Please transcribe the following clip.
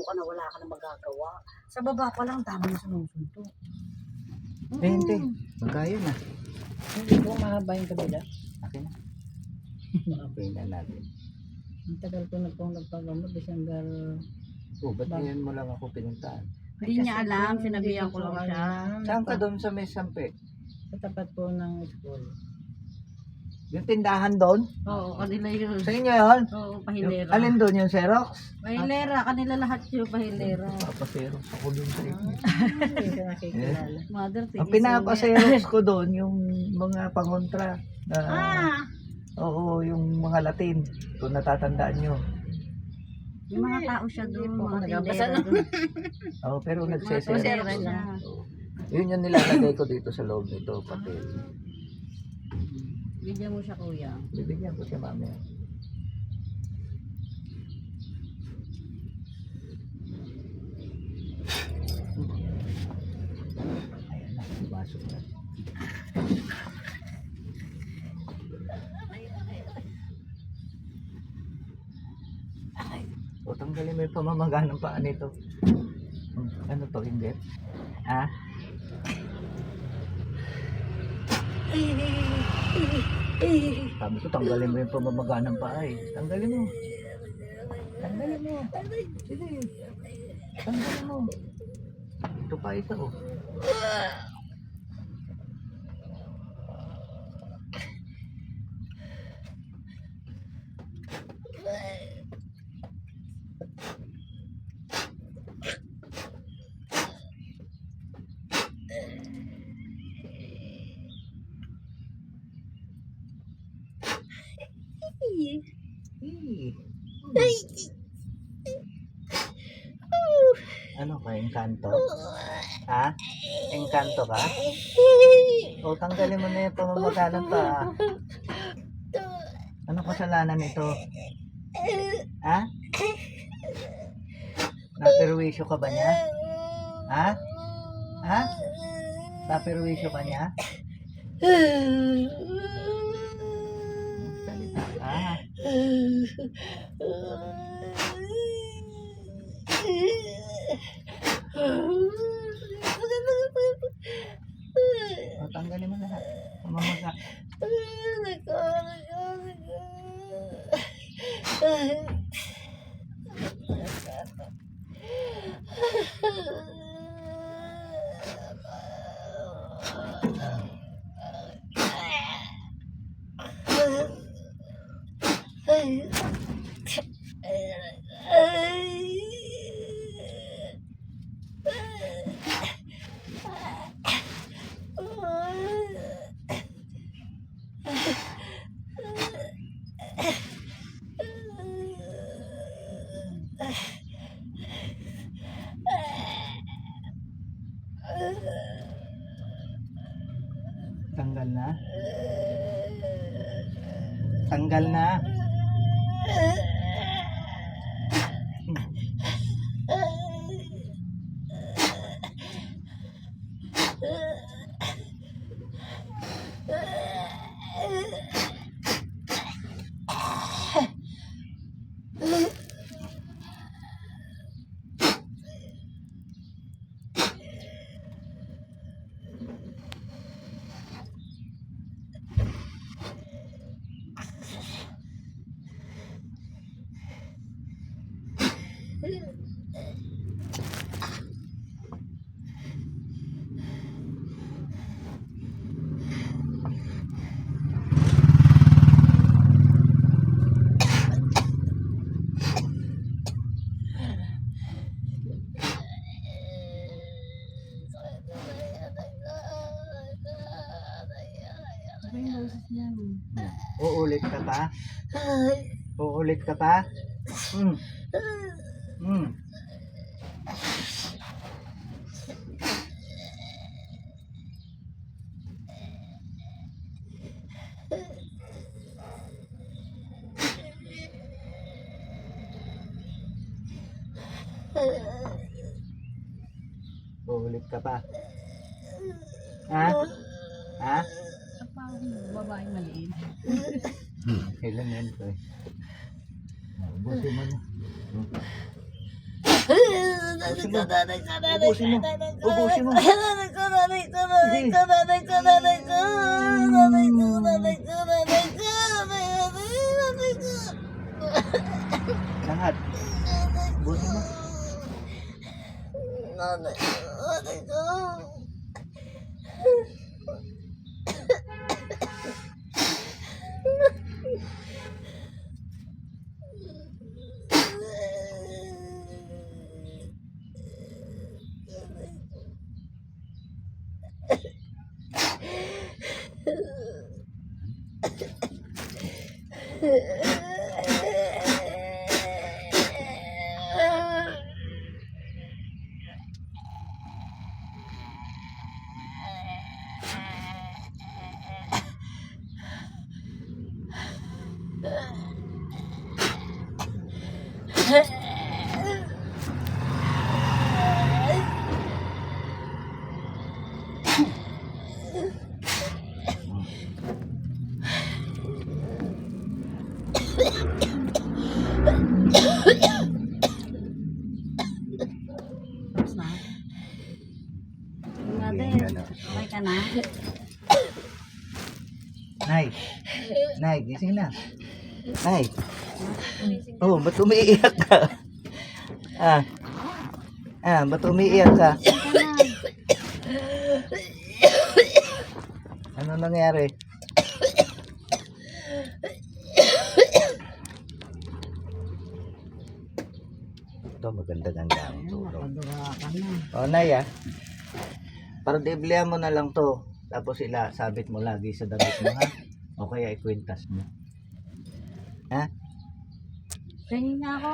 ka na wala ka na magagawa. Sa baba pa lang, dami na sinusunto. Hindi. Magkaya na. Hindi po mahaba yung kabila. Akin na. Okay na natin. Ang tagal ko na pong nagpagamot. December. Oh, ba't ngayon mo lang ako pinuntahan? Hindi niya alam, sinabihan ko lang siya. Saan ka doon sa may sampe? Sa tapat po ng school. Yung tindahan doon? Oo, kanila yun. Sa inyo yun? Oo, pahilera. Alin doon yung Xerox? Pahilera, kanila lahat yung pahilera. Papaserox ako doon sa inyo. Hindi ka nakikilala. Mother, Ang pinapaserox ko doon, yung mga pangontra. Na, oo, yung mga Latin. Kung natatandaan nyo. Yung mga tao siya doon, mga Nagabasa tindera na. doon. Oo, pero Mga nagseserox. tindera siya. Yun yung nilalagay ko dito sa loob nito, papel. Bigyan mo siya, kuya. Bibigyan ko siya mamaya. Ayan na, pumasok na. O, tanggalin mo yung pamamaga ng paa nito. Ano to, hindi? Ha? Sabi ko, tanggalin mo yung pamamaga ng paa eh. Tanggalin mo. Tanggalin mo. Sige. Tanggalin mo. Ito pa isa oh. Ano ka, engkanto? Ha? Engkanto ka? O, tanggalin mo na yung pamamagalan pa. Ano kasalanan nito? Ha? Naperwisyo ka ba niya? Ha? Ha? Naperwisyo ka niya? Salita ka. O, tanggalin mo lahat. Pamamaga. Tanggal na? Tanggal na? Uulit ka pa? Uulit ka pa? Hmm. Hmm. Uulit ka pa? Ha? Ha? Sa parang babae maliit. Kailan yan ko eh. Buti mo na. Ubusin mo. Ubusin mo. Lahat. Ubusin mo. Tapos na. Natin. Okay ka na? Nay. Nay, gising na. Nay. Oh, ba't umiiyak ka? Ba't umiiyak ka? Ano nangyari? Ito, maganda-ganda ang tulog. Nakadura ka na. O, Nay, para deblihan mo na lang to. Tapos sabit mo lagi sa damit mo, ha? O kaya ikwintas mo. Ha? Tingin nga ako.